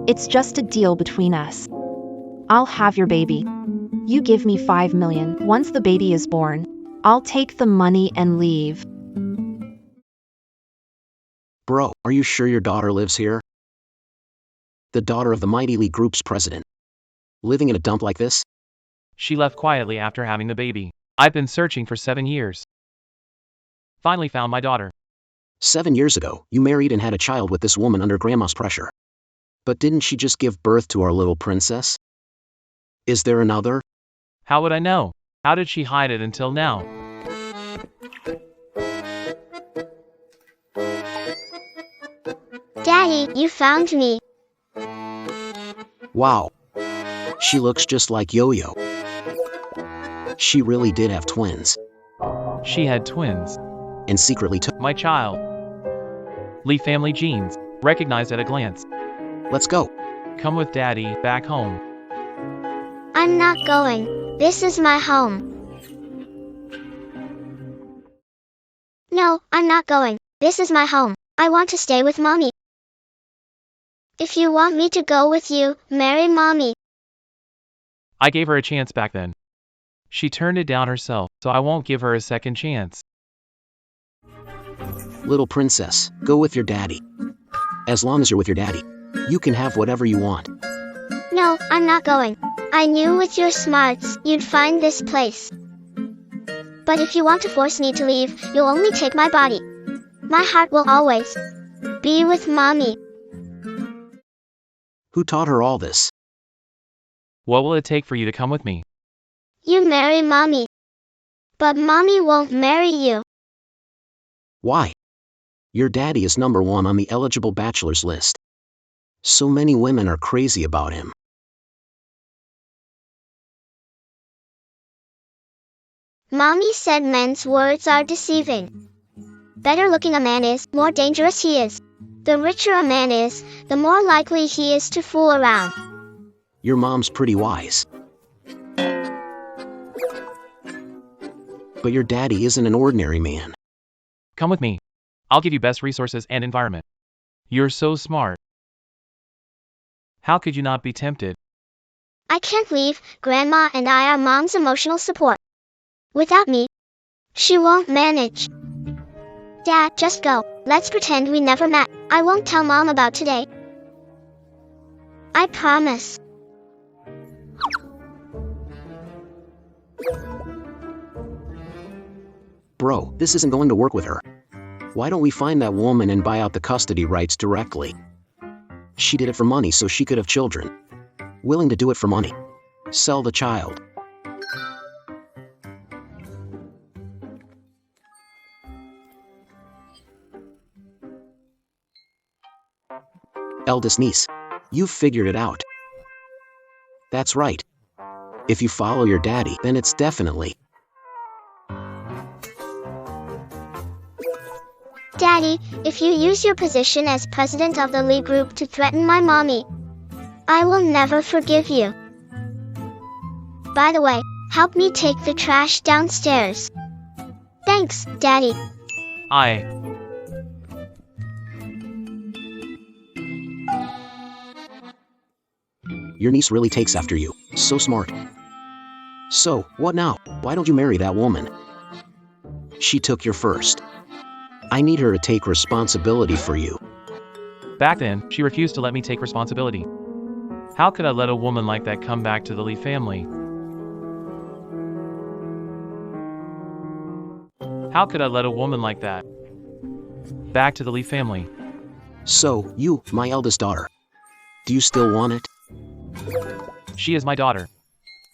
It's just a deal between us. I'll have your baby. You give me 5 million. Once the baby is born, I'll take the money and leave. Bro, are you sure your daughter lives here? The daughter of the Mighty League Group's president. Living in a dump like this? She left quietly after having the baby. I've been searching for 7 years. Finally found my daughter. 7 years ago, you married and had a child with this woman under grandma's pressure. But didn't she just give birth to our little princess? Is there another? How would I know? How did she hide it until now? Daddy, you found me. Wow. She looks just like Yo-Yo. She really did have twins. She had twins. And secretly took My child. Lee family genes. Recognized at a glance. Let's go. Come with Daddy back home. I'm not going. This is my home. No, I'm not going. This is my home. I want to stay with Mommy. If you want me to go with you, marry Mommy. I gave her a chance back then. She turned it down herself, so I won't give her a second chance. Little princess, go with your daddy. As long as you're with your daddy, you can have whatever you want. No, I'm not going. I knew with your smarts, you'd find this place. But if you want to force me to leave, you'll only take my body. My heart will always be with Mommy. Who taught her all this? What will it take for you to come with me? You marry Mommy. But Mommy won't marry you. Why? Your daddy is number 1 on the eligible bachelors list. So many women are crazy about him. Mommy said men's words are deceiving. Better looking a man is, more dangerous he is. The richer a man is, the more likely he is to fool around. Your mom's pretty wise. But your daddy isn't an ordinary man. Come with me. I'll give you best resources and environment. You're so smart. How could you not be tempted? I can't leave. Grandma and I are Mom's emotional support. Without me, she won't manage. Dad, just go. Let's pretend we never met. I won't tell Mom about today. I promise. Bro, this isn't going to work with her. Why don't we find that woman and buy out the custody rights directly? She did it for money so she could have children. Willing to do it for money. Sell the child. Eldest niece. You've figured it out. That's right. If you follow your daddy, then it's definitely. Daddy, if you use your position as president of the Lee Group to threaten my Mommy, I will never forgive you. By the way, help me take the trash downstairs. Thanks, Daddy. Your niece really takes after you. So smart. So, what now? Why don't you marry that woman? She took your first. I need her to take responsibility for you. Back then, she refused to let me take responsibility. How could I let a woman like that come back to the Lee family? How could I let a woman like that back to the Lee family? So, you, my eldest daughter. Do you still want it? She is my daughter.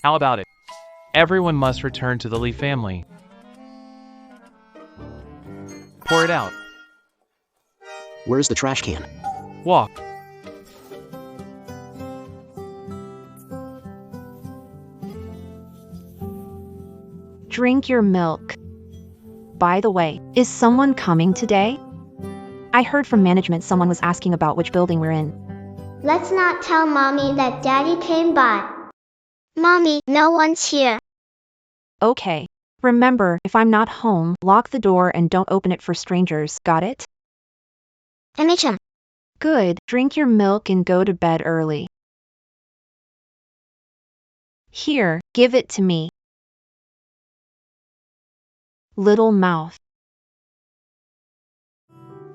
How about it? Everyone must return to the Lee family. Pour it out. Where's the trash can? Walk. Drink your milk. By the way, is someone coming today? I heard from management someone was asking about which building we're in. Let's not tell Mommy that Daddy came by. Mommy, no one's here. Okay. Remember, if I'm not home, lock the door and don't open it for strangers, got it? MHM. Good, drink your milk and go to bed early. Here, give it to me. Little mouth.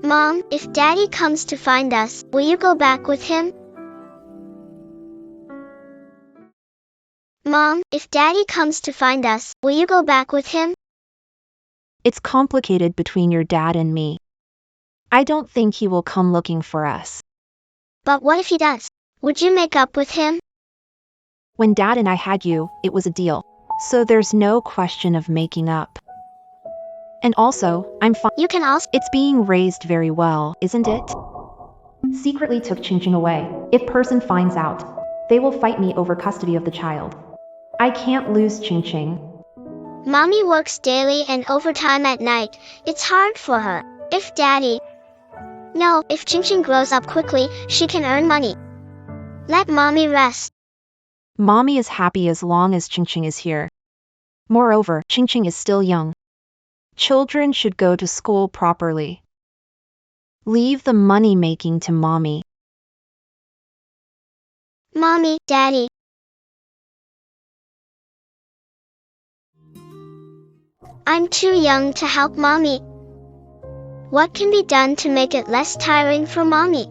Mom, if Daddy comes to find us, will you go back with him? Mom, if Daddy comes to find us, will you go back with him? It's complicated between your dad and me. I don't think he will come looking for us. But what if he does? Would you make up with him? When Dad and I had you, it was a deal. So there's no question of making up. And also, I'm fine. You can also. It's being raised very well, isn't it? Secretly took Ching away. If person finds out, they will fight me over custody of the child. I can't lose Ching. Mommy works daily and overtime at night. It's hard for her. If Daddy. No, if Ching grows up quickly, she can earn money. Let Mommy rest. Mommy is happy as long as Ching is here. Moreover, Ching is still young. Children should go to school properly. Leave the money making to Mommy. Mommy, Daddy. I'm too young to help Mommy. What can be done to make it less tiring for Mommy?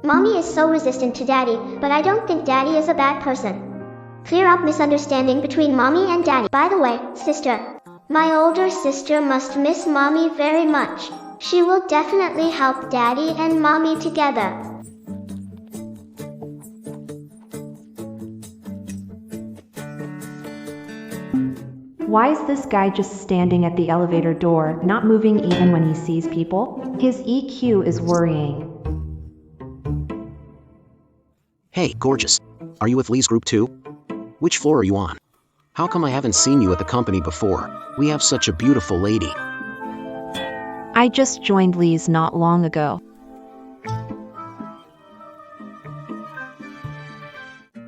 Mommy is so resistant to Daddy, but I don't think Daddy is a bad person. Clear up misunderstanding between Mommy and Daddy. By the way, sister, my older sister must miss Mommy very much. She will definitely help Daddy and Mommy together. Why is this guy just standing at the elevator door, not moving even when he sees people? His EQ is worrying. Hey, gorgeous. Are you with Lee's group too? Which floor are you on? How come I haven't seen you at the company before? We have such a beautiful lady. I just joined Lee's not long ago.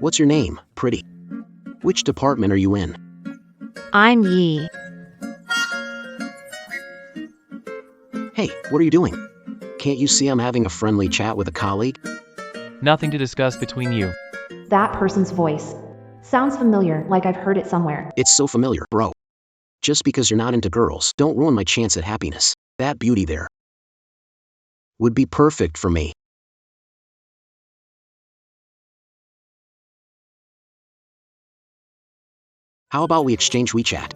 What's your name, pretty? Which department are you in? I'm Yi. Hey, what are you doing? Can't you see I'm having a friendly chat with a colleague? Nothing to discuss between you. That person's voice sounds familiar, like I've heard it somewhere. It's so familiar, bro. Just because you're not into girls, don't ruin my chance at happiness. That beauty there would be perfect for me. How about we exchange WeChat?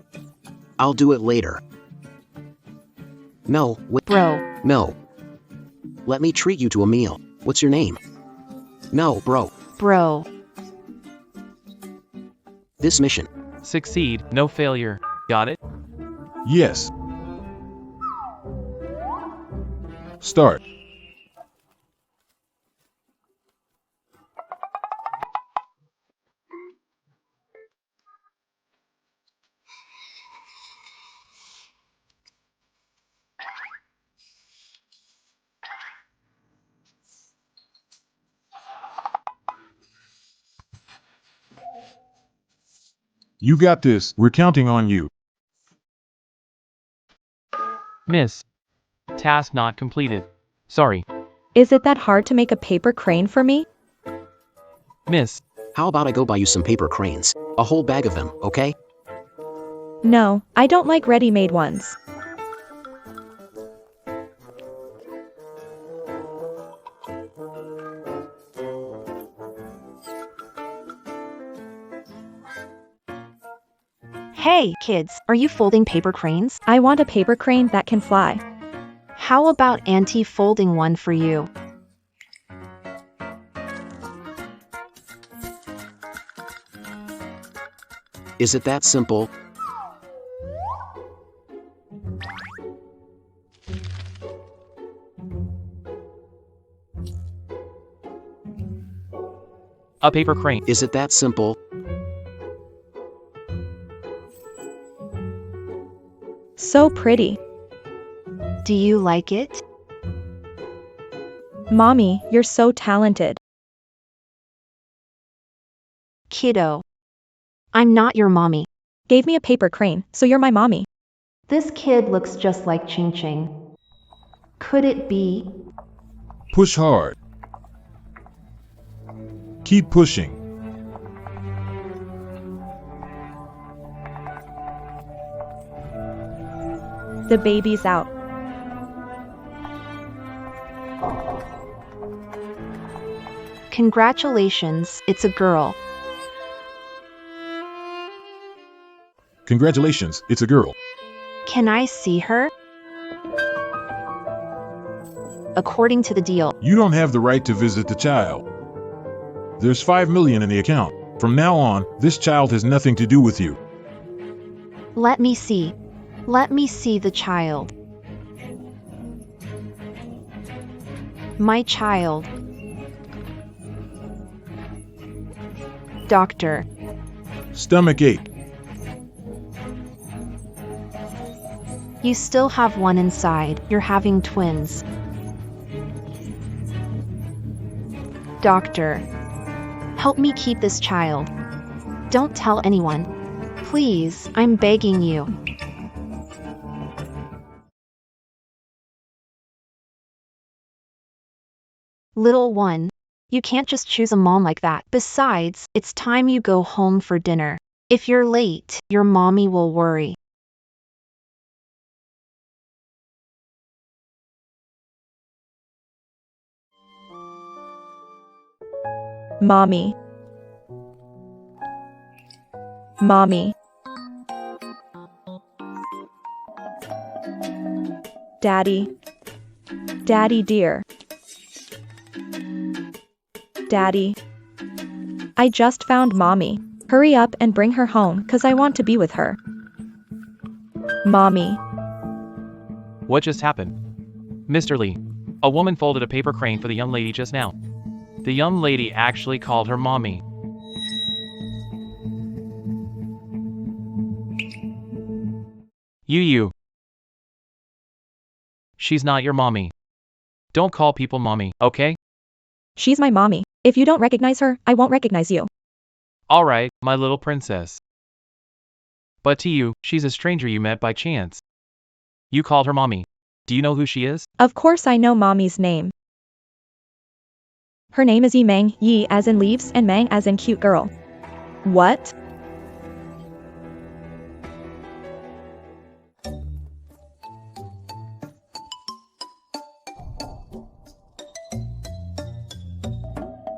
I'll do it later. No, wait. Bro. No. Let me treat you to a meal. What's your name? No, bro. Bro. This mission. Succeed, no failure. Got it? Yes. Start. You got this. We're counting on you. Miss. Task not completed. Sorry. Is it that hard to make a paper crane for me? Miss. How about I go buy you some paper cranes? A whole bag of them, okay? No, I don't like ready-made ones. Hey, kids, are you folding paper cranes? I want a paper crane that can fly. How about Auntie folding one for you? Is it that simple? A paper crane. Is it that simple? So pretty. Do you like it? Mommy, you're so talented. Kiddo. I'm not your mommy. Gave me a paper crane, so you're my mommy. This kid looks just like Ching Ching. Could it be? Push hard. Keep pushing. The baby's out. Congratulations, it's a girl. Congratulations, it's a girl. Can I see her? According to the deal, You don't have the right to visit the child. There's 5 million in the account. From now on, this child has nothing to do with you. let me see. Let me see the child. My child. Doctor. Stomach ache. You still have one inside. You're having twins. Doctor. Help me keep this child. Don't tell anyone. Please, I'm begging you. Little one, you can't just choose a mom like that. Besides, it's time you go home for dinner. If you're late, your mommy will worry. Mommy. Mommy. Daddy. Daddy dear. Daddy. I just found Mommy. Hurry up and bring her home, 'cause I want to be with her. Mommy. What just happened? Mr. Lee. A woman folded a paper crane for the young lady just now. The young lady actually called her mommy. You. She's not your mommy. Don't call people mommy, okay? She's my mommy. If you don't recognize her, I won't recognize you. Alright, my little princess. But to you, she's a stranger you met by chance. You called her mommy. Do you know who she is? Of course I know Mommy's name. Her name is Yi Mang, Yi as in leaves and Mang as in cute girl. What?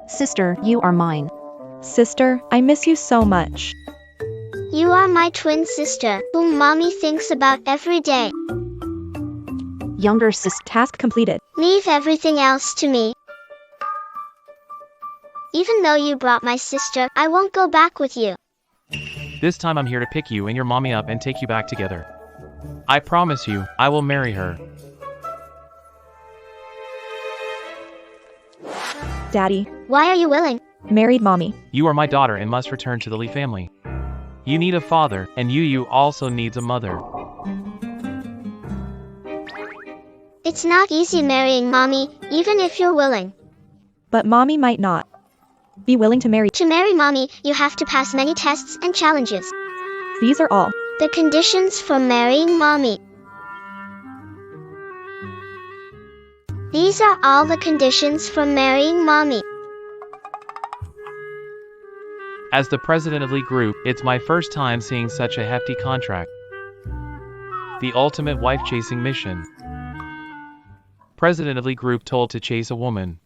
Sister, you are mine. Sister, I miss you so much. You are my twin sister, whom Mommy thinks about every day. Younger sister. Task completed. Leave everything else to me. Even though you brought my sister, I won't go back with you. This time I'm here to pick you and your mommy up and take you back together. I promise you, I will marry her. Daddy. Why are you willing? Married Mommy. You are my daughter and must return to the Lee family. You need a father, and you also needs a mother. It's not easy marrying Mommy, even if you're willing. But Mommy might not be willing to marry. To marry Mommy, you have to pass many tests and challenges. These are all The conditions for marrying Mommy. These are all the conditions for marrying Mommy. As the president of Lee Group, it's my first time seeing such a hefty contract. The ultimate wife-chasing mission. President of Lee Group told to chase a woman.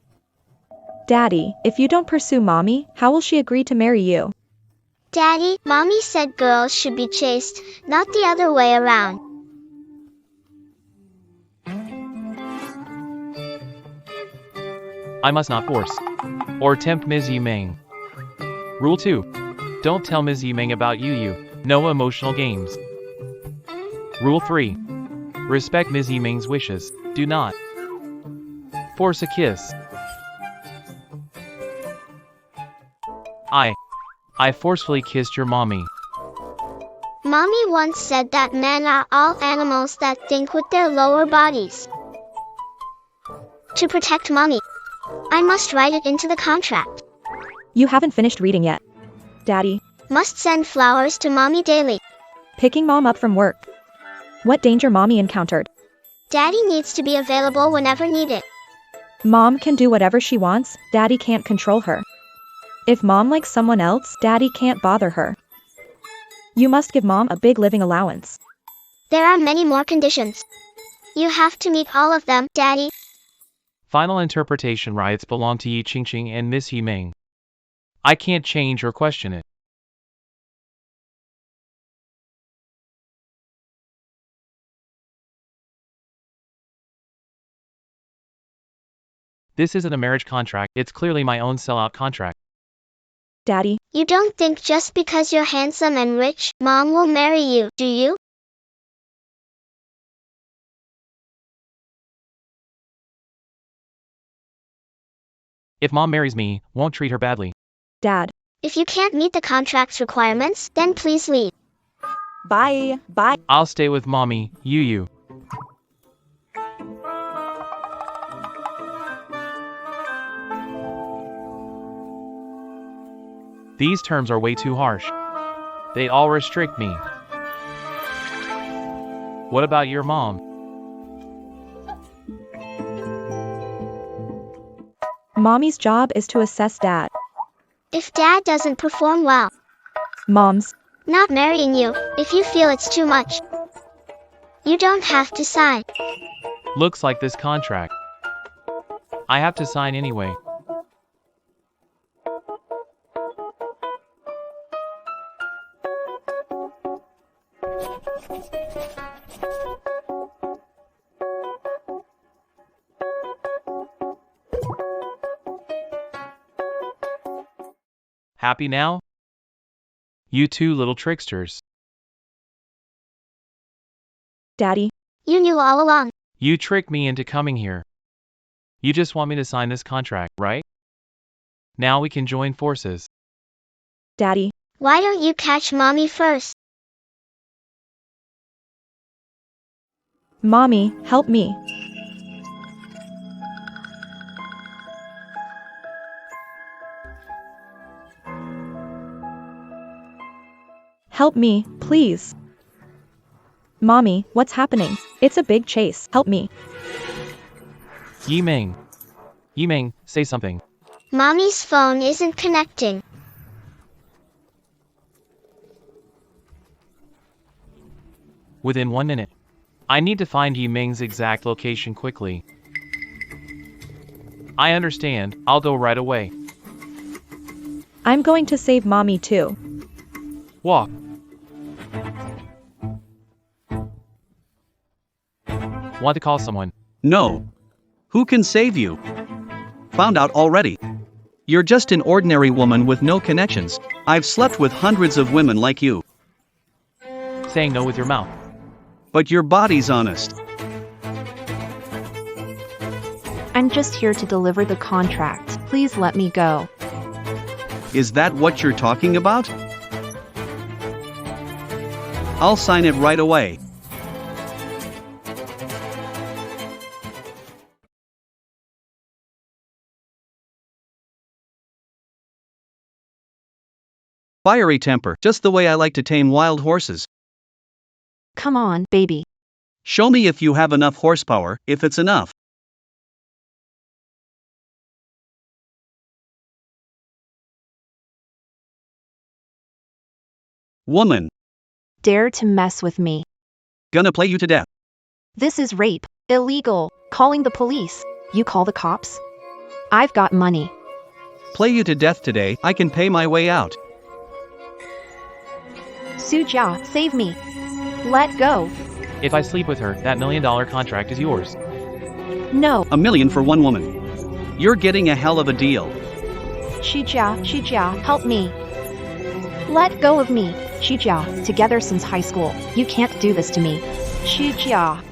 Daddy, if you don't pursue Mommy, how will she agree to marry you? Daddy, Mommy said girls should be chased, not the other way around. I must not force or tempt Ms. Yi Meng. Rule 2. Don't tell Ms. Yi Meng about you. No emotional games. Rule 3. Respect Ms. Yi Meng's wishes. Do not force a kiss. I forcefully kissed your mommy. Mommy once said that men are all animals that think with their lower bodies. To protect Mommy, I must write it into the contract. You haven't finished reading yet. Daddy. Must send flowers to Mommy daily. Picking Mom up from work. What danger Mommy encountered? Daddy needs to be available whenever needed. Mom can do whatever she wants, Daddy can't control her. If Mom likes someone else, Daddy can't bother her. You must give Mom a big living allowance. There are many more conditions. You have to meet all of them, Daddy. Final interpretation rights belong to Yi Qingqing and Miss Yimeng. I can't change or question it. This isn't a marriage contract, it's clearly my own sellout contract. Daddy, You don't think just because you're handsome and rich, Mom will marry you, do you? If Mom marries me, won't treat her badly. Dad. If you can't meet the contract's requirements, then please leave. Bye. Bye. I'll stay with Mommy, you. These terms are way too harsh. They all restrict me. What about your mom? Mommy's job is to assess Dad. If Dad doesn't perform well, Mom's not marrying you, if you feel it's too much. You don't have to sign. Looks like this contract. I have to sign anyway. Happy now? You two little tricksters. Daddy. You knew all along. You tricked me into coming here. You just want me to sign this contract, right? Now we can join forces. Daddy. Why don't you catch Mommy first? Mommy, help me. Help me, please. Mommy, what's happening? It's a big chase. Help me. Yimeng, say something. Mommy's phone isn't connecting. Within 1 minute. I need to find Yimeng's exact location quickly. I understand, I'll go right away. I'm going to save Mommy too. Walk. Want to call someone? No. Who can save you? Found out already. You're just an ordinary woman with no connections. I've slept with hundreds of women like you. Saying no with your mouth. But your body's honest. I'm just here to deliver the contract. Please let me go. Is that what you're talking about? I'll sign it right away. Fiery temper, just the way I like to tame wild horses. Come on, baby. Show me if you have enough horsepower, if it's enough. Woman. Dare to mess with me. Gonna play you to death. This is rape. Illegal. Calling the police. You call the cops? I've got money. Play you to death today, I can pay my way out. Sujia, save me. Let go. If I sleep with her, that $1 million contract is yours. No. $1 million for one woman. You're getting a hell of a deal. Shijia, help me. Let go of me. Shijia, together since high school. You can't do this to me. Shijia.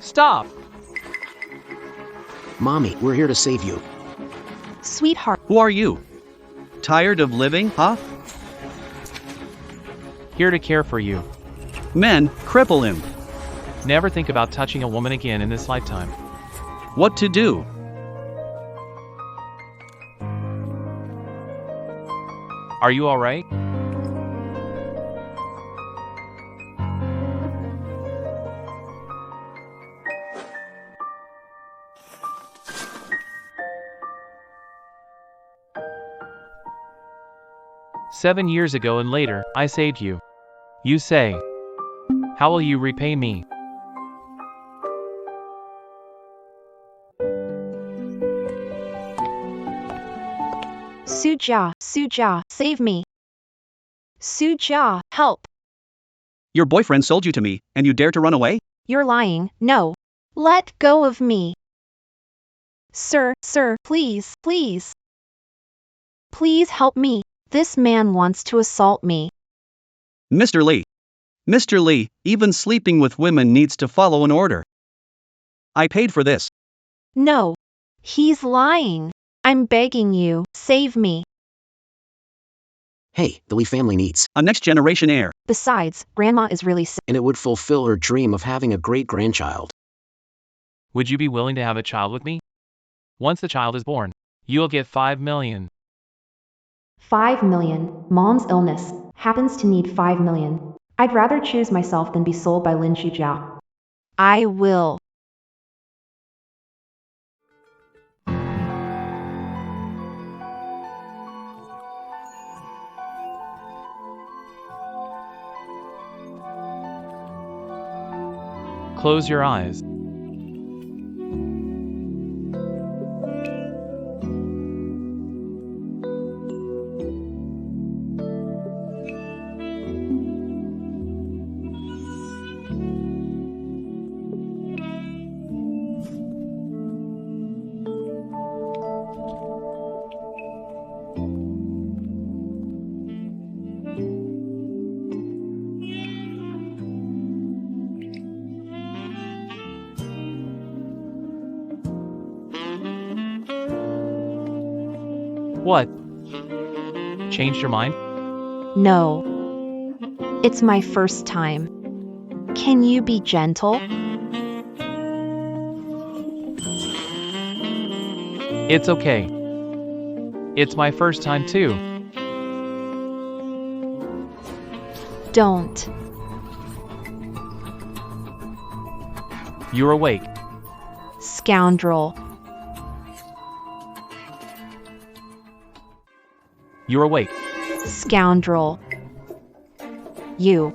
Stop! Mommy, we're here to save you. Sweetheart. Who are you? Tired of living, huh? Here to care for you. Men, cripple him. Never think about touching a woman again in this lifetime. What to do? Are you alright? "7 years ago and later, I saved you. You say, how will you repay me?" Suja, save me. Suja, help. Your boyfriend sold you to me, and you dare to run away? You're lying. No. Let go of me. Sir, please. Please help me. This man wants to assault me. Mr. Lee, even sleeping with women needs to follow an order. I paid for this. No. He's lying. I'm begging you, save me. Hey, the Lee family needs. A next generation heir. Besides, Grandma is really sick. And it would fulfill her dream of having a great-grandchild. Would you be willing to have a child with me? Once the child is born, you'll get 5 million. 5 million. Mom's illness happens to need 5 million. I'd rather choose myself than be sold by Lin Shujiao. I will. Close your eyes. What? Changed your mind? No. It's my first time. Can you be gentle? It's okay. It's my first time too. Don't. You're awake. Scoundrel. You're awake. Scoundrel. You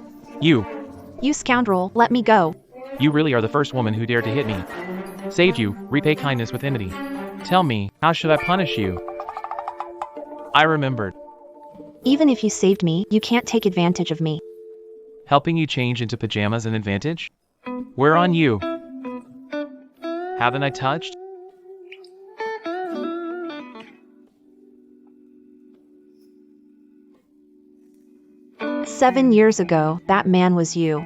scoundrel, let me go. You really are the first woman who dared to hit me. Saved you, repay kindness with enmity. Tell me, how should I punish you? I remembered. Even if you saved me, you can't take advantage of me. Helping you change into pajamas an advantage? We're on you. Haven't I touched? "7 years ago, that man was you.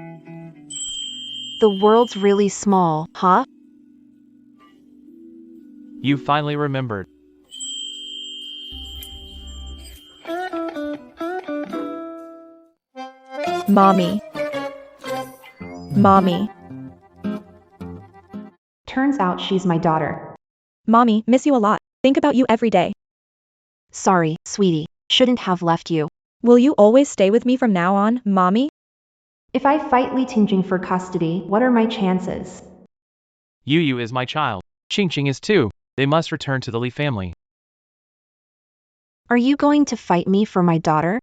The world's really small, huh? You finally remembered. Mommy. Turns out she's my daughter. Mommy, miss you a lot. Think about you every day. Sorry, sweetie. Shouldn't have left you. Will you always stay with me from now on, Mommy? If I fight Li Tingjing for custody, what are my chances? Yu is my child. Qingqing is too. They must return to the Li family. Are you going to fight me for my daughter?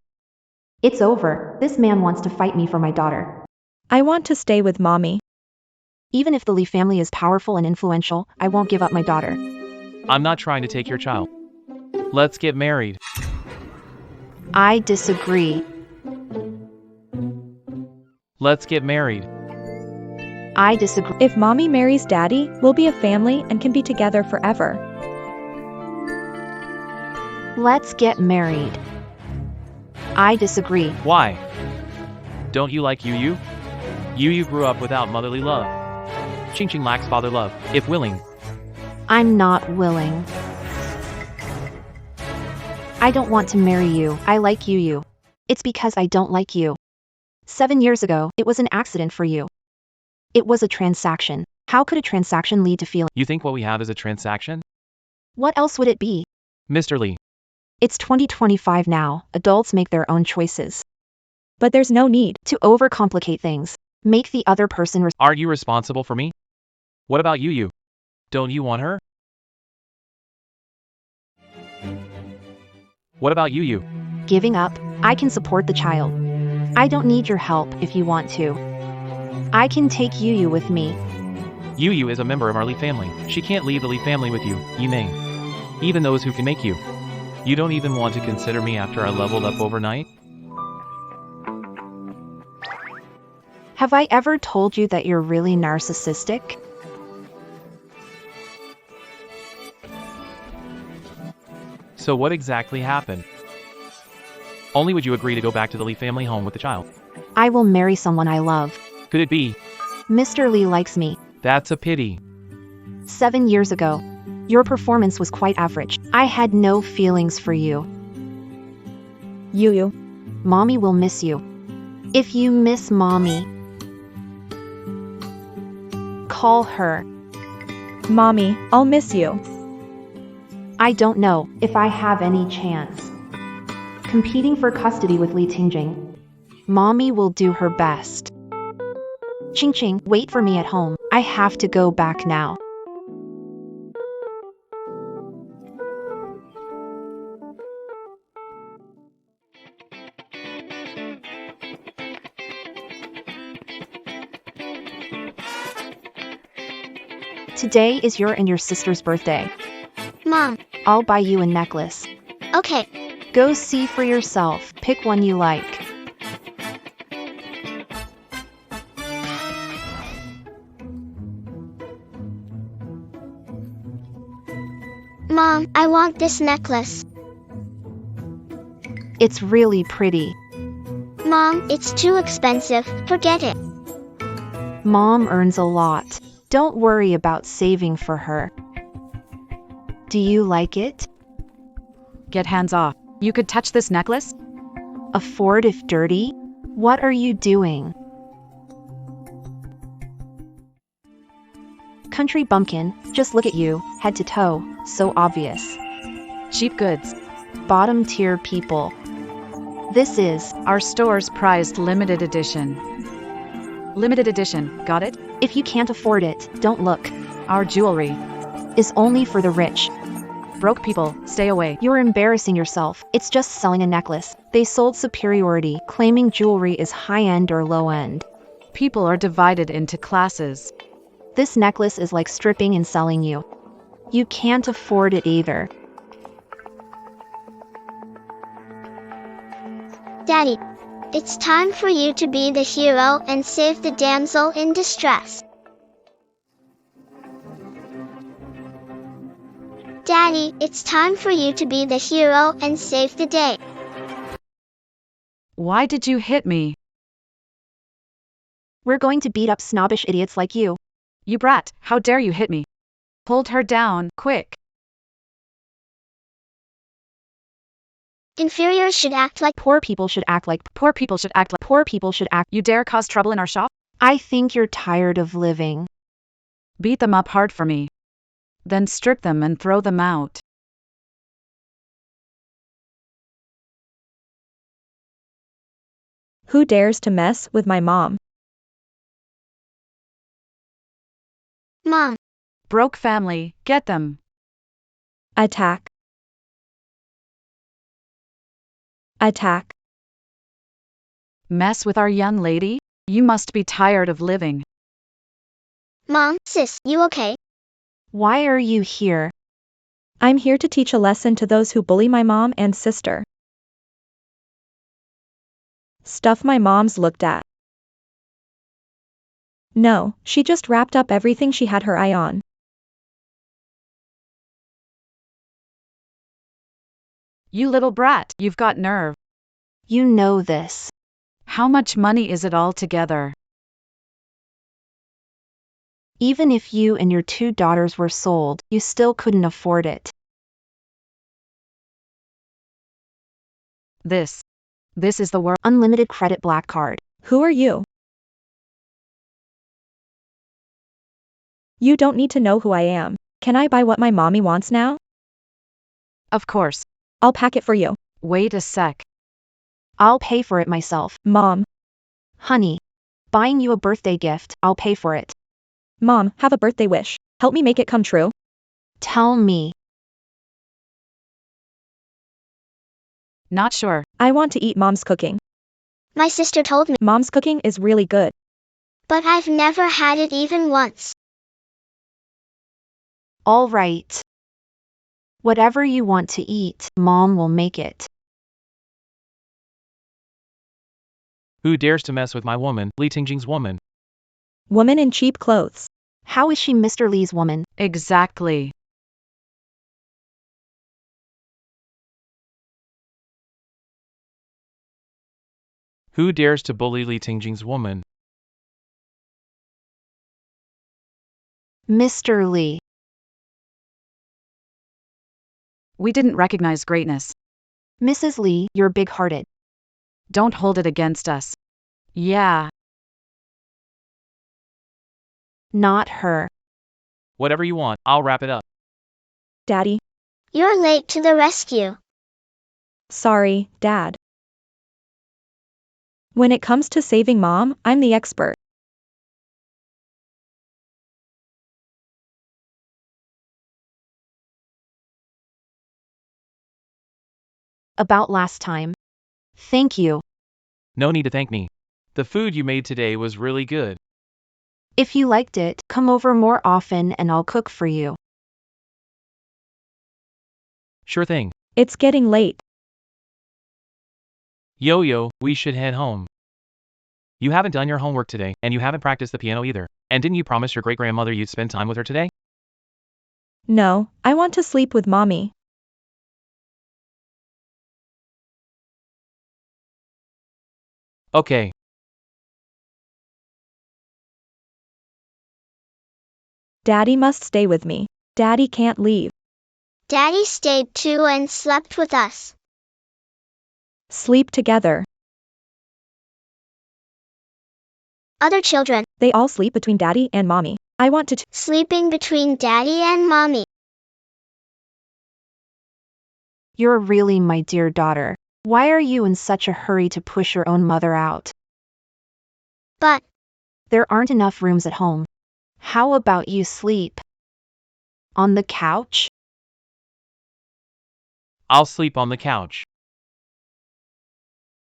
It's over. This man wants to fight me for my daughter. I want to stay with Mommy. Even if the Li family is powerful and influential, I won't give up my daughter. I'm not trying to take your child. Let's get married. I disagree. Let's get married. I disagree. If Mommy marries Daddy, we'll be a family and can be together forever. Let's get married. I disagree. Why? Don't you like Yu? Yu grew up without motherly love. Qingqing lacks father love, if willing. I'm not willing. I don't want to marry you. I like Yu. It's because I don't like you. 7 years ago, it was an accident for you. It was a transaction. How could a transaction lead to feeling? You think what we have is a transaction? What else would it be? Mr. Lee. It's 2025 now, adults make their own choices. But there's no need To overcomplicate things, make the other person Are you responsible for me? What about you? Don't you want her? What about you? giving up. I can support the child. I don't need your help if you want to. I can take Yu with me. Yu is a member of our Lee family. She can't leave the Lee family with you, Yimeng. Even those who can make you. You don't even want to consider me after I leveled up overnight? Have I ever told you that you're really narcissistic? So what exactly happened? Only would you agree to go back to the Lee family home with the child? I will marry someone I love. Could it be? Mr. Lee likes me. That's a pity. 7 years ago, your performance was quite average. I had no feelings for you. Yu. Mommy will miss you. If you miss Mommy, call her. Mommy, I'll miss you. I don't know if I have any chance. Competing for custody with Li Tingjing. Mommy will do her best. Ching, wait for me at home. I have to go back now. Today is your and your sister's birthday. Mom. I'll buy you a necklace. Okay. Go see for yourself. Pick one you like. Mom, I want this necklace. It's really pretty. Mom, it's too expensive. Forget it. Mom earns a lot. Don't worry about saving for her. Do you like it? Get hands off. You could touch this necklace? Afford if dirty? What are you doing? Country bumpkin, just look at you, head to toe, so obvious. Cheap goods. Bottom tier people. This is, Our store's prized limited edition. Limited edition, got it? if you can't afford it, don't look, Our jewelry. is only for the rich. Broke people, stay away. You're embarrassing yourself, it's just selling a necklace. They sold superiority, claiming jewelry is high-end or low-end. People are divided into classes. This necklace is like stripping and selling you. You can't afford it either. Daddy, it's time for you to be the hero and save the damsel in distress. Daddy, it's time for you to be the hero and save the day. Why did you hit me? We're going to beat up snobbish idiots like you. You brat, how dare you hit me? Hold her down, quick. Inferiors should act like Poor people should act like Poor people should act like poor people should act. You dare cause trouble in our shop? I think you're tired of living. Beat them up hard for me. Then strip them and throw them out. Who dares to mess with my mom? Mom. Broke family, get them. Attack. Attack. Mess with our young lady? You must be tired of living. Mom, sis, you okay? Why are you here? I'm here to teach a lesson to those who bully my mom and sister. Stuff my mom's looked at. No, she just wrapped up everything she had her eye on. You little brat, you've got nerve. You know this. How much money is it all together? Even if you and your 2 daughters were sold, you still couldn't afford it. This is the world. Unlimited credit black card. Who are you? You don't need to know who I am. Can I buy what my mommy wants now? Of course. I'll pack it for you. Wait a sec. I'll pay for it myself. Mom. Honey, buying you a birthday gift, I'll pay for it. Mom, have a birthday wish. Help me make it come true. Tell me. Not sure. I want to eat Mom's cooking. My sister told me, Mom's cooking is really good. but I've never had it even once. All right. Whatever you want to eat, Mom will make it. Who dares to mess with my woman, Li Tingjing's woman? Woman in cheap clothes. How is she Mr. Li's woman? Exactly. Who dares to bully Li Tingjing's woman? Mr. Li. We didn't recognize greatness. Mrs. Li, you're big-hearted. Don't hold it against us. Yeah. Not her. Whatever you want, I'll wrap it up. Daddy. You're late to the rescue. Sorry, Dad. When it comes to saving Mom, I'm the expert. About last time. Thank you. No need to thank me. The food you made today was really good. If you liked it, come over more often and I'll cook for you. Sure thing. It's getting late. Yo-yo, we should head home. You haven't done your homework today, and you haven't practiced the piano either. And didn't you promise your great-grandmother you'd spend time with her today? No, I want to sleep with Mommy. Okay. Daddy must stay with me. Daddy can't leave. Daddy stayed too and slept with us. Sleep together. Other children, They all sleep between Daddy and Mommy. I want to sleeping between Daddy and Mommy. You're really my dear daughter. Why are you in such a hurry to push your own mother out? But There aren't enough rooms at home. How about you sleep on the couch? I'll sleep on the couch.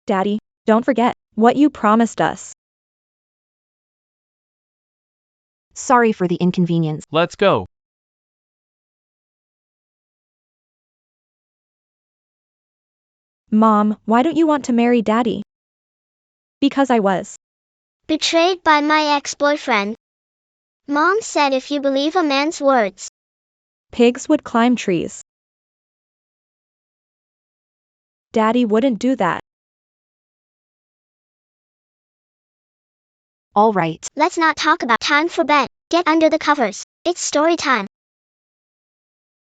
Daddy, don't forget what you promised us. Sorry for the inconvenience. Let's go. Mom, why don't you want to marry Daddy? Because I was. betrayed by my ex-boyfriend. Mom said if you believe a man's words, Pigs would climb trees. Daddy wouldn't do that. All right. let's not talk about time for bed. Get under the covers. It's story time.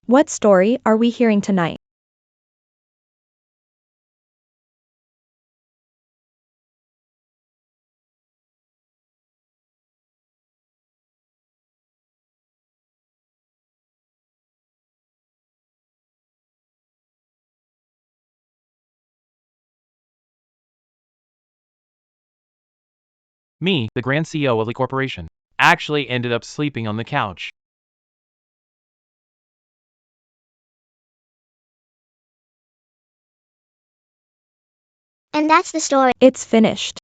What story are we hearing tonight? Me, the Grand CEO of the corporation, actually ended up sleeping on the couch. And that's the story. It's finished.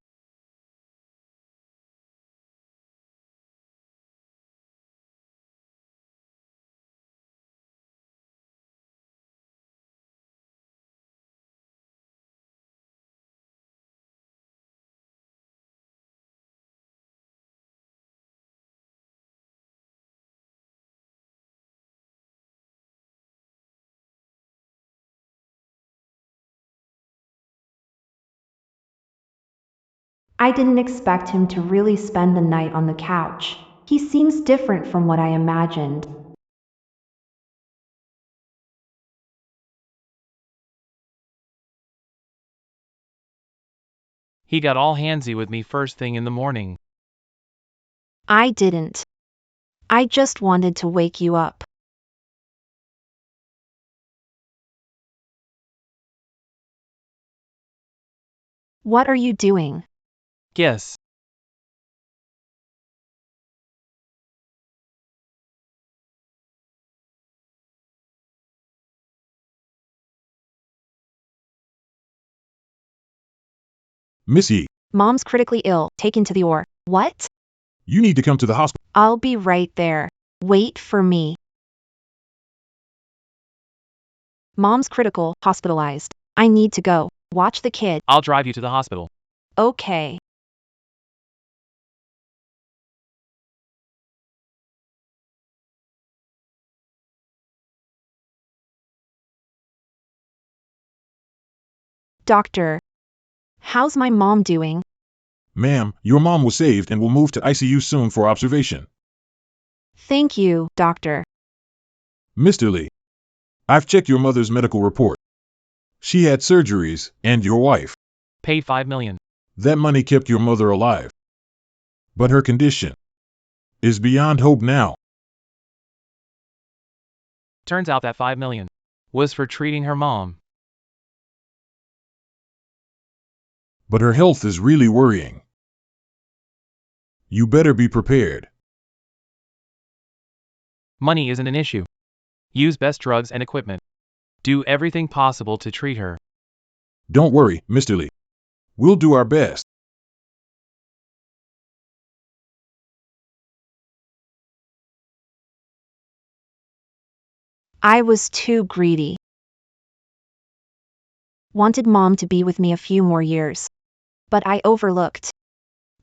I didn't expect him to really spend the night on the couch. He seems different from what I imagined. He got all handsy with me first thing in the morning. I didn't. I just wanted to wake you up. What are you doing? Guess. Missy, Mom's critically ill, taken to the OR. What? you need to come to the hospital. I'll be right there. Wait for me. Mom's critical, hospitalized. I need to go. Watch the kid. I'll drive you to the hospital. Okay. Doctor. How's my mom doing? Ma'am, your mom was saved and will move to ICU soon for observation. Thank you, doctor. Mr. Lee, I've checked your mother's medical report. She had surgeries, and your wife. Paid $5 million. That money kept your mother alive. But her condition is beyond hope now. Turns out that $5 million was for treating her mom. But her health is really worrying. You better be prepared. Money isn't an issue. Use best drugs and equipment. Do everything possible to treat her. Don't worry, Mr. Lee. We'll do our best. I was too greedy. Wanted mom to be with me a few more years. But I overlooked.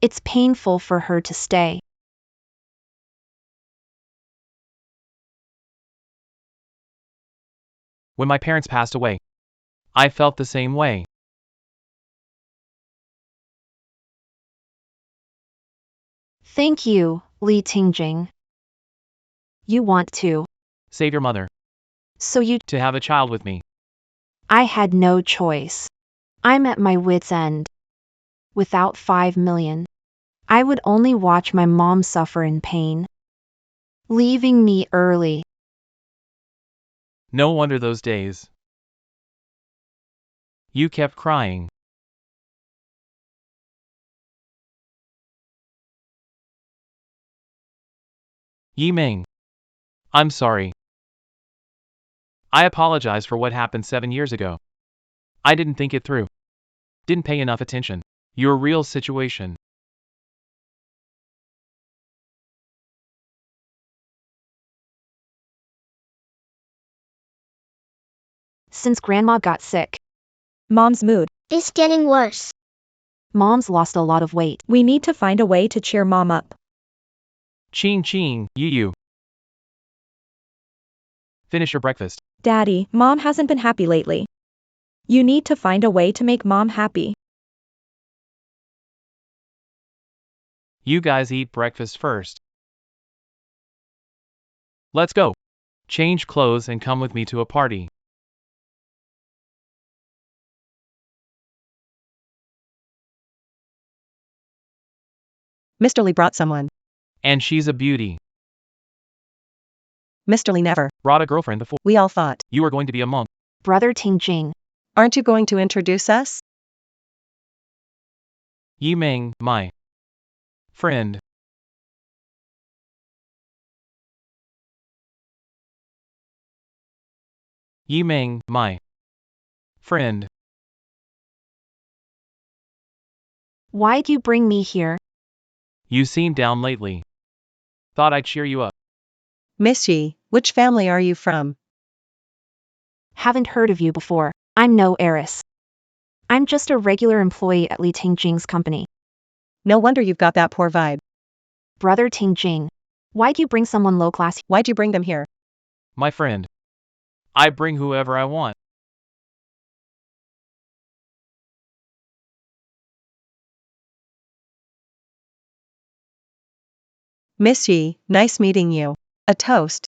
It's painful for her to stay. When my parents passed away, I felt the same way. Thank you, Li Tingjing. You want to. Save your mother. So you. To have a child with me. I had no choice. I'm at my wit's end. Without 5 million, I would only watch my mom suffer in pain. Leaving me early. No wonder those days. You kept crying. Yiming. I'm sorry. I apologize for what happened 7 years ago. I didn't think it through. Didn't pay enough attention. Your real situation. Since grandma got sick, Mom's mood. It's getting worse. mom's lost a lot of weight. We need to find a way to cheer mom up. Ching ching, you. Finish your breakfast. Daddy, mom hasn't been happy lately. You need to find a way to make mom happy. You guys eat breakfast first. Let's go. Change clothes and come with me to a party. Mr. Lee brought someone. And she's a beauty. Mr. Lee never. Brought a girlfriend before. We all thought. You were going to be a monk. Brother Tingjing. Aren't you going to introduce us? Yiming, my friend. Yiming, my friend. Why'd you bring me here? You seem down lately. Thought I'd cheer you up. Miss Yi, which family are you from? Haven't heard of you before. I'm no heiress. I'm just a regular employee at Li Tingjing's company. No wonder you've got that poor vibe. Brother Tingjing. Why'd you bring someone low class? Why'd you bring them here? My friend. I bring whoever I want. Miss Yi, nice meeting you. A toast.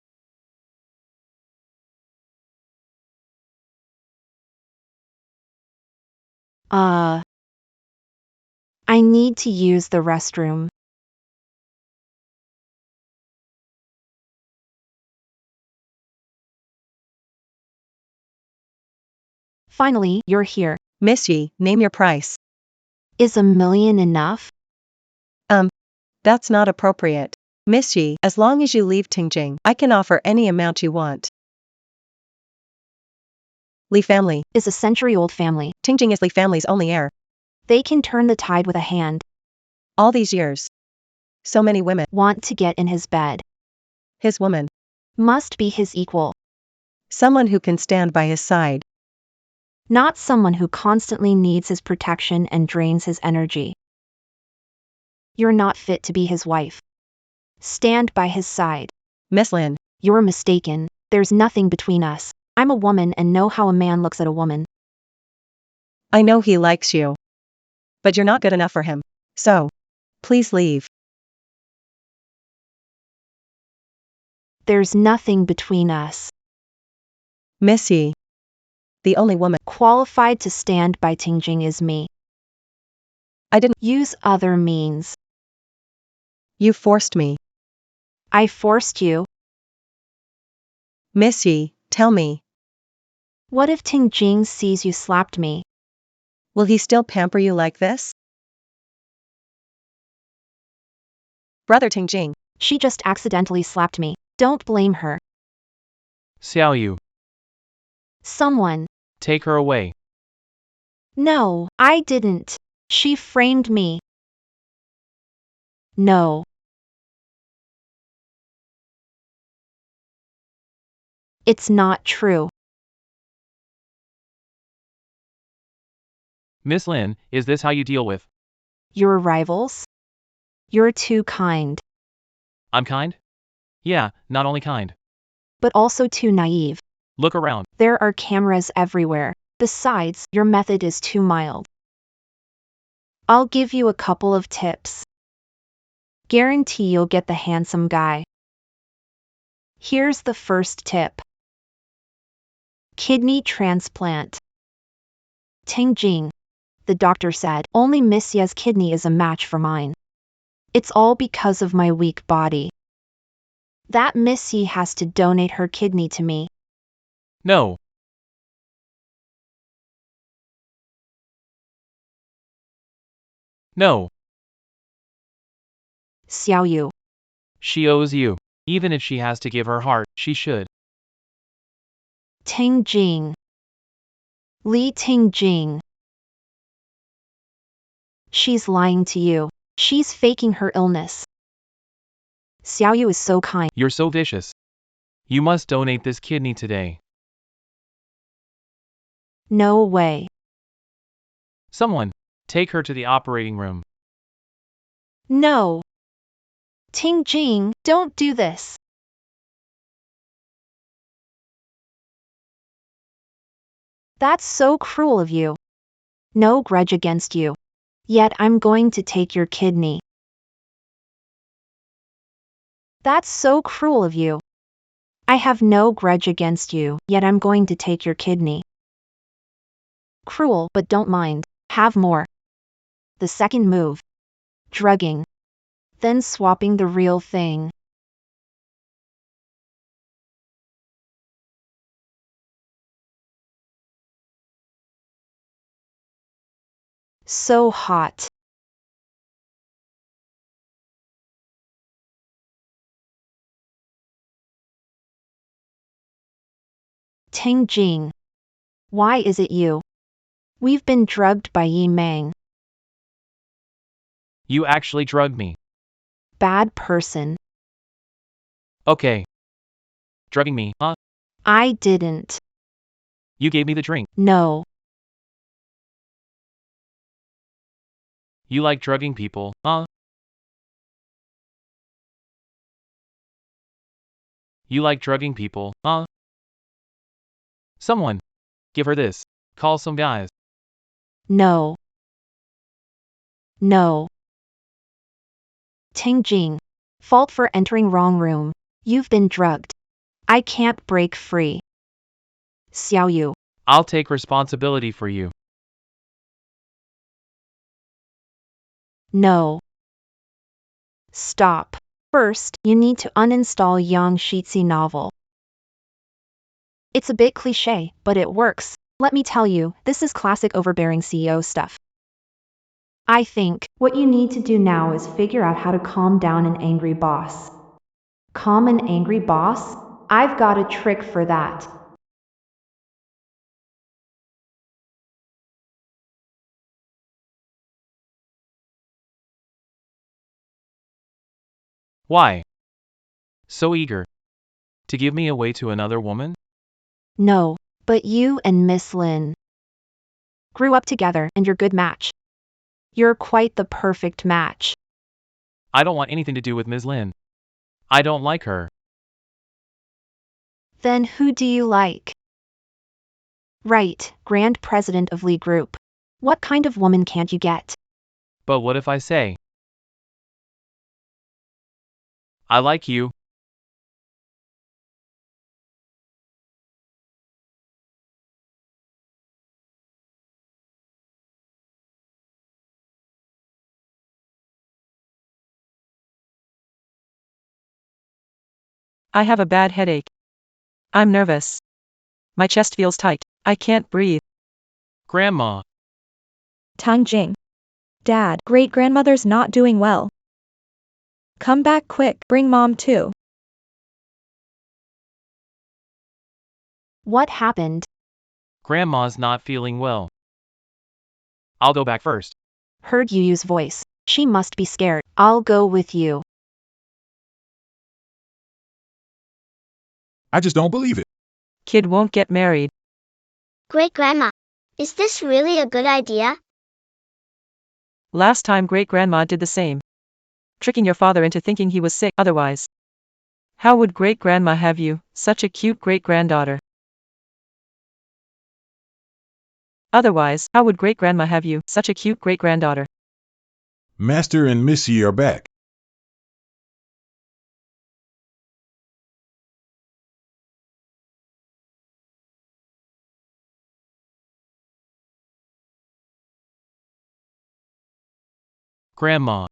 I need to use the restroom. Finally, you're here. Miss Yi, name your price. Is 1 million enough? That's not appropriate. Miss Yi, as long as you leave Tingjing, I can offer any amount you want. Li family. Is a century-old family. Tingjing is Li family's only heir. They can turn the tide with a hand. All these years. So many women Want to get in his bed. his woman. Must be his equal. Someone who can stand by his side. Not someone who constantly needs his protection and drains his energy. You're not fit to be his wife. Stand by his side. Miss Lin. You're mistaken. There's nothing between us. I'm a woman and know how a man looks at a woman. I know he likes you. But you're not good enough for him. So, please leave. There's nothing between us. Miss Yi. The only woman Qualified to stand by Tingjing is me. I didn't. Use other means. You forced me. I forced you. Miss Yi, tell me, What if Tingjing sees you slapped me? will he still pamper you like this? Brother Tingjing. She just accidentally slapped me. Don't blame her. Xiaoyu, Someone. take her away. No, I didn't. She framed me. No. It's not true. Miss Lin, is this how you deal with? Your rivals? You're too kind, I'm kind? Yeah, not only kind. but also too naive. Look around. There are cameras everywhere. Besides, your method is too mild. I'll give you a couple of tips. Guarantee you'll get the handsome guy. Here's the first tip. Kidney transplant. Tingjing. The doctor said, only Miss Ye's kidney is a match for mine. It's all because of my weak body. That Miss Ye has to donate her kidney to me. No. No. Xiaoyu. She owes you. Even if she has to give her heart, she should. Tingjing. Li Tingjing. She's lying to you. She's faking her illness. Xiaoyu is so kind. You're so vicious. You must donate this kidney today. No way. Someone, take her to the operating room. No. Tingjing, don't do this. That's so cruel of you. No grudge against you. Yet I'm going to take your kidney. That's so cruel of you. I have no grudge against you, yet I'm going to take your kidney. Cruel, but don't mind. Have more. The second move. Drugging. Then swapping the real thing. So hot. Tingjing. Why is it you? We've been drugged by Yi Meng. You actually drugged me. Bad person. Okay. Drugging me, huh? I didn't. You gave me the drink. No. You like drugging people, huh? You like drugging people, huh? Someone, give her this. Call some guys. No. No. Tingjing. Fault for entering wrong room. You've been drugged. I can't break free. Xiaoyu. I'll take responsibility for you. No. Stop. First, you need to uninstall Yang Shitzi novel. It's a bit cliché, but it works. Let me tell you, this is classic overbearing CEO stuff. I think what you need to do now is figure out how to calm down an angry boss. Calm an angry boss? I've got a trick for that. Why? So eager. To give me away to another woman? No, but you and Miss Lin grew up together and you're a good match. You're quite the perfect match. I don't want anything to do with Ms. Lin. I don't like her. Then who do you like? Right, Grand President of Lee Group. What kind of woman can't you get? But what if I say, I like you? I have a bad headache. I'm nervous. My chest feels tight. I can't breathe. Grandma, Tingjing. Dad, great-grandmother's not doing well. Come back quick, bring mom too. What happened? Grandma's not feeling well. I'll go back first. Heard Yu's voice. She must be scared. I'll go with you. I just don't believe it. Kid won't get married. Great grandma. Is this really a good idea? Last time great-grandma did the same. Tricking your father into thinking he was sick otherwise. How would great-grandma have you, such a cute great-granddaughter? Otherwise, how would great-grandma have you, such a cute great-granddaughter? Master and Missy are back. Grandma,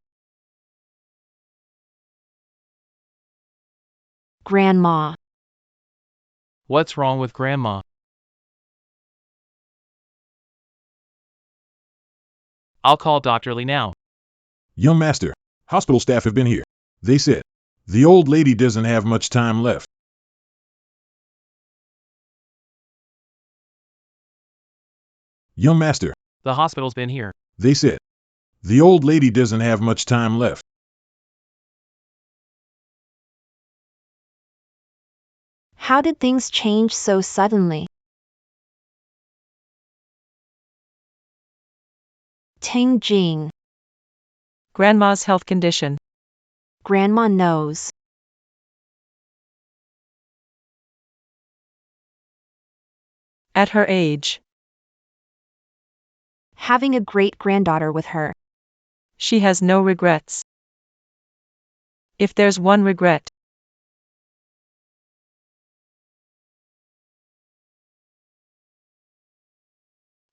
Grandma. what's wrong with Grandma? I'll call Dr. Lee now. Young master, hospital staff have been here. They said, the old lady doesn't have much time left. Young master, The hospital's been here. they said, the old lady doesn't have much time left. How did things change so suddenly? Tingjing. Grandma's health condition. Grandma knows. At her age, Having a great-granddaughter with her. she has no regrets.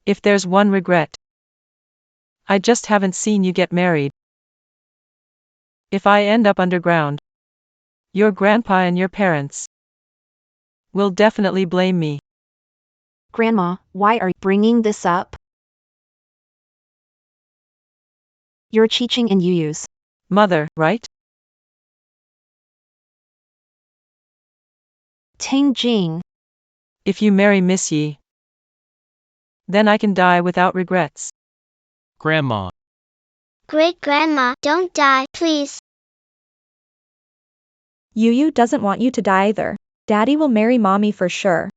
If there's one regret, I just haven't seen you get married. If I end up underground, your grandpa and your parents will definitely blame me. Grandma, why are you bringing this up? You're Chiching and Yuyu's Mother, right? Tingjing. If you marry Miss Yi, then I can die without regrets. Grandma, Great grandma, don't die, please. Yu doesn't want you to die either. Daddy will marry mommy for sure.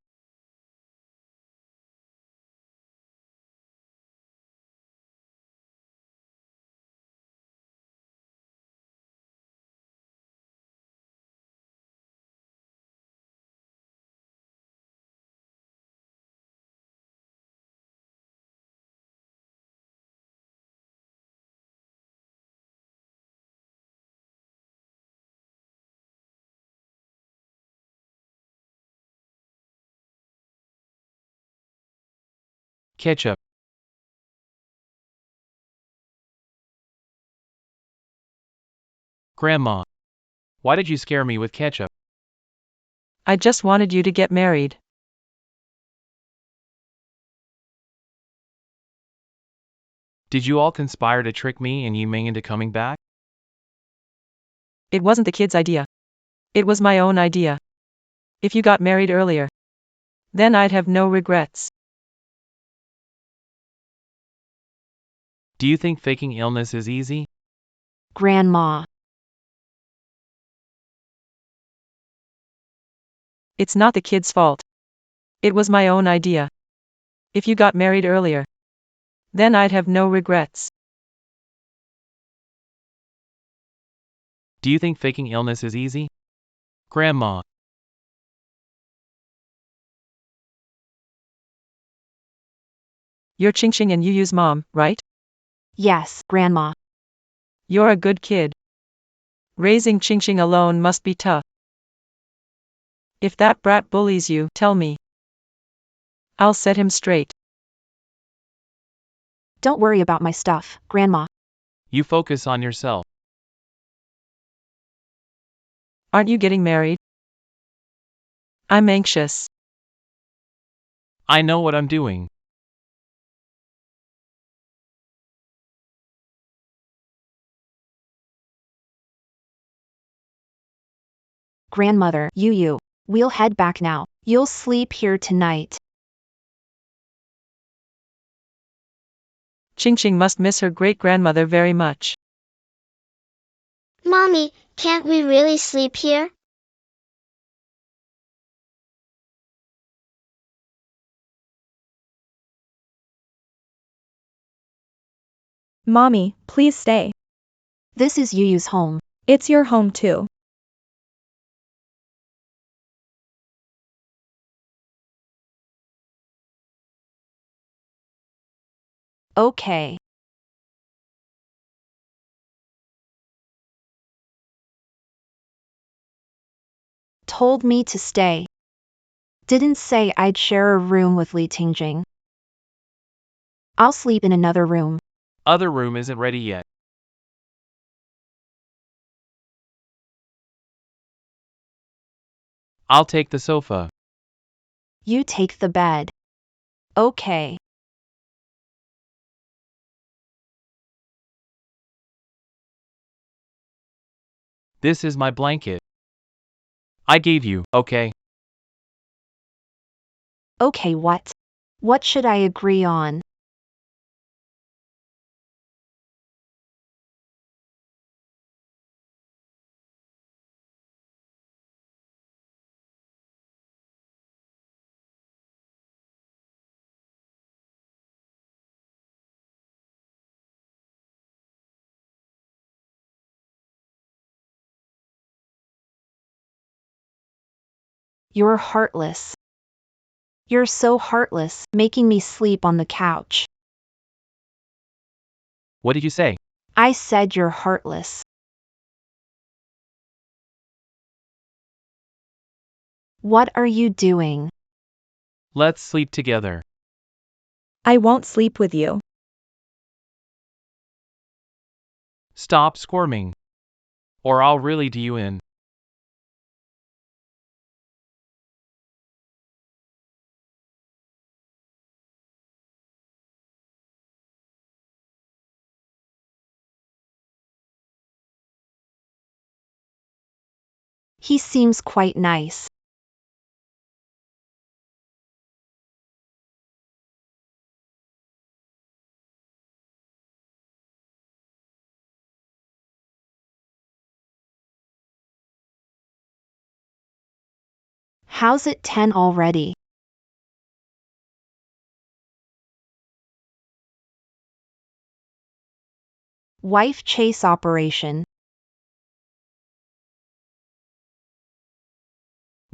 ketchup. Grandma, why did you scare me with ketchup? I just wanted you to get married. Did you all conspire to trick me and Yimeng into coming back? It wasn't the kid's idea. It was my own idea. If you got married earlier, then I'd have no regrets. Do you think faking illness is easy? Grandma. It's not the kid's fault. It was my own idea. If you got married earlier, then I'd have no regrets. Do you think faking illness is easy? Grandma. You're Ching Ching and you use mom, right? Yes, Grandma. You're a good kid. Raising Ching Ching alone must be tough. If that brat bullies you, tell me. I'll set him straight. Don't worry about my stuff, Grandma. You focus on yourself. Aren't you getting married? I'm anxious. I know what I'm doing. Grandmother, you. We'll head back now. You'll sleep here tonight. Ching Ching must miss her great-grandmother very much. Mommy, can't we really sleep here? Mommy, please stay. This is Yuyu's home. It's your home too. Okay. Told me to stay. Didn't say I'd share a room with Li Tingjing. I'll sleep in another room. Other room isn't ready yet. I'll take the sofa. You take the bed. Okay. This is my blanket. I gave you, okay? Okay, what? What should I agree on? You're heartless. You're so heartless, making me sleep on the couch. What did you say? I said you're heartless. What are you doing? Let's sleep together. I won't sleep with you. Stop squirming. Or I'll really do you in. He seems quite nice. How's it 10 already? Wife chase operation.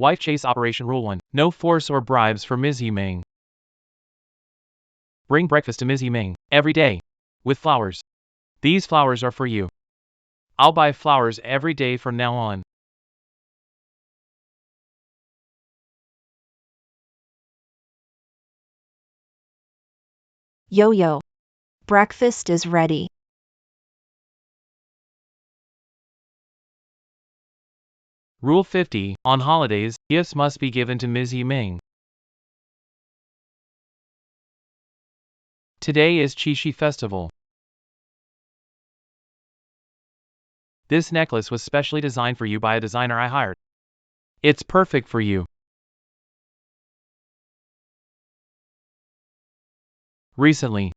Wife chase operation rule 1. No force or bribes for Ms. Yimeng. Bring breakfast to Ms. Yimeng every day. With flowers. These flowers are for you. I'll buy flowers every day from now on. Yo-yo. Breakfast is ready. Rule 50. On holidays, gifts must be given to Ms. Yimeng. Today is Qixi Festival. This necklace was specially designed for you by a designer I hired. It's perfect for you. Recently,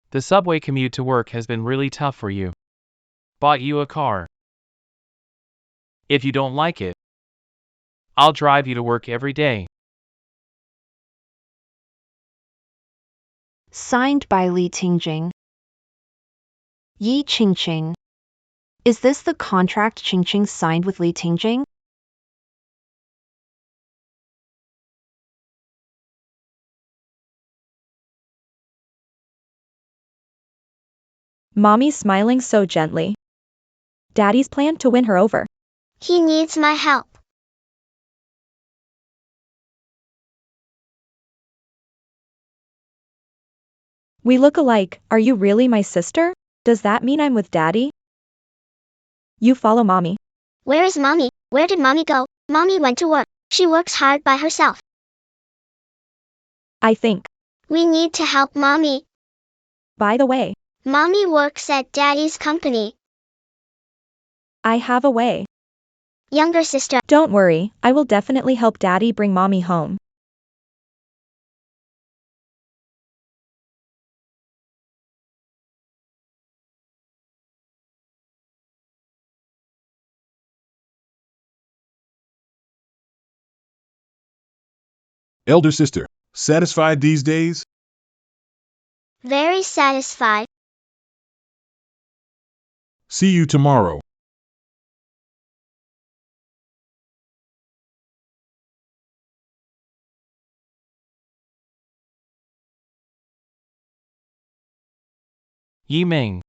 the subway commute to work has been really tough for you. Bought you a car. If you don't like it, I'll drive you to work every day. Signed by Li Tingjing. Yi Qingqing. Is this the contract Qingqing signed with Li Tingjing? Mommy's smiling so gently. Daddy's plan to win her over. He needs my help. We look alike. Are you really my sister? Does that mean I'm with Daddy? You follow Mommy. Where is Mommy? Where did Mommy go? Mommy went to work. She works hard by herself. I think. We need to help Mommy. By the way, Mommy works at Daddy's company. I have a way. Younger sister. Don't worry, I will definitely help Daddy bring Mommy home. Elder sister, satisfied these days? Very satisfied. See you tomorrow. Yi Ming.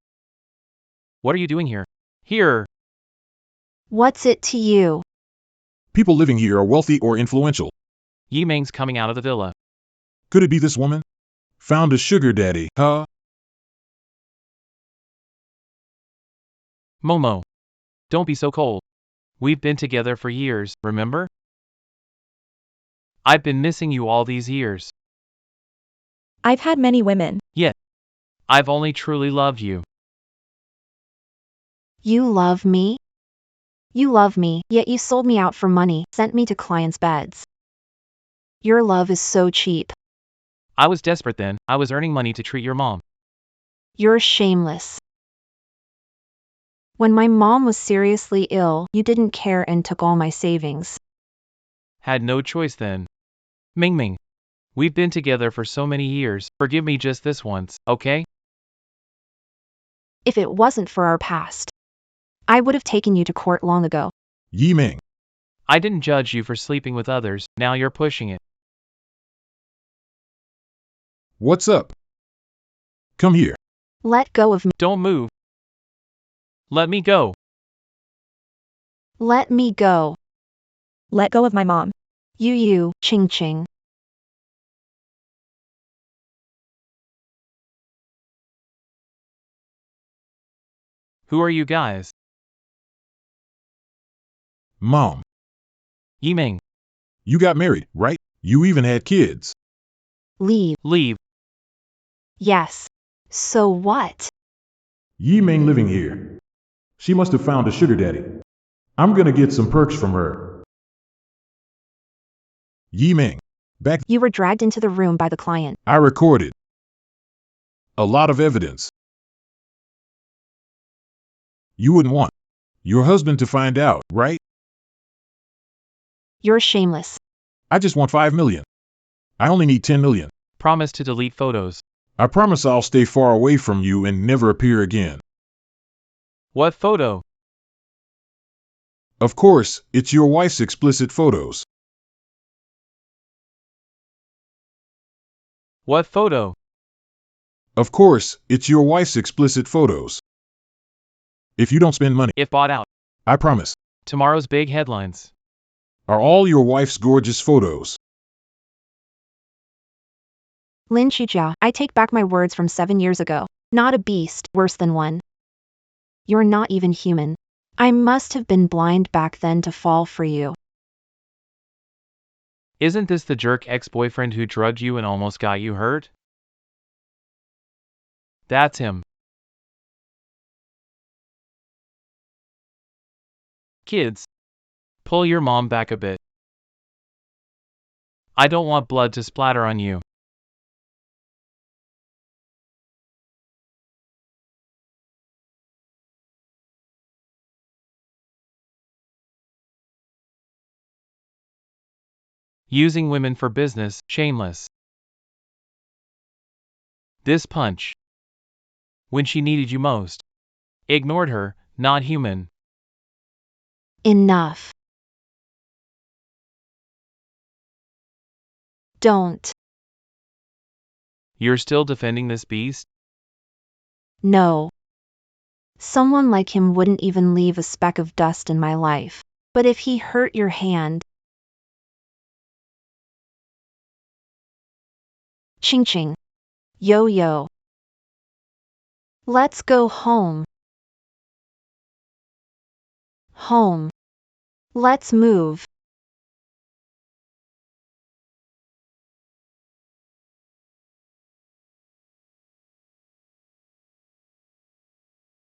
What are you doing here? Here. What's it to you? People living here are wealthy or influential. Yi Ming's coming out of the villa. Could it be this woman? Found a sugar daddy, huh? Momo. Don't be so cold. We've been together for years, remember? I've been missing you all these years. I've had many women. Yet, I've only truly loved you. You love me? You love me, yet you sold me out for money, sent me to clients' beds. Your love is so cheap. I was desperate then. I was earning money to treat your mom. You're shameless. When my mom was seriously ill, you didn't care and took all my savings. Had no choice then. Ming Ming. We've been together for so many years. Forgive me just this once, okay? If it wasn't for our past, I would have taken you to court long ago. Yi Ming. I didn't judge you for sleeping with others. Now you're pushing it. What's up? Come here. Let go of me. Don't move. Let me go. Let me go. Let go of my mom. You, Qingqing. Who are you guys? Mom, Yi Ming. you got married, right? You even had kids. Leave. Leave. Yes. So what? Yi Ming living here. She must have found a sugar daddy. I'm gonna get some perks from her. Yi Ming. Back You were dragged into the room by the client. I recorded a lot of evidence. You wouldn't want your husband to find out, right? You're shameless. I just want 5 million. I only need 10 million. Promise to delete photos. I promise I'll stay far away from you and never appear again. What photo? Of course, it's your wife's explicit photos. What photo? Of course, it's your wife's explicit photos. If you don't spend money, If bought out. I promise, Tomorrow's big headlines. are all your wife's gorgeous photos. Lin Shujia, I take back my words from 7 years ago. Not a beast, worse than one. You're not even human. I must have been blind back then to fall for you. Isn't this the jerk ex-boyfriend who drugged you and almost got you hurt? That's him. Kids, pull your mom back a bit. I don't want blood to splatter on you. Using women for business, shameless. This punch. When she needed you most. Ignored her, not human. Enough. Don't. You're still defending this beast? No. Someone like him wouldn't even leave a speck of dust in my life. But if he hurt your hand. Ching ching. Yo yo. Let's go home. Home. Let's move.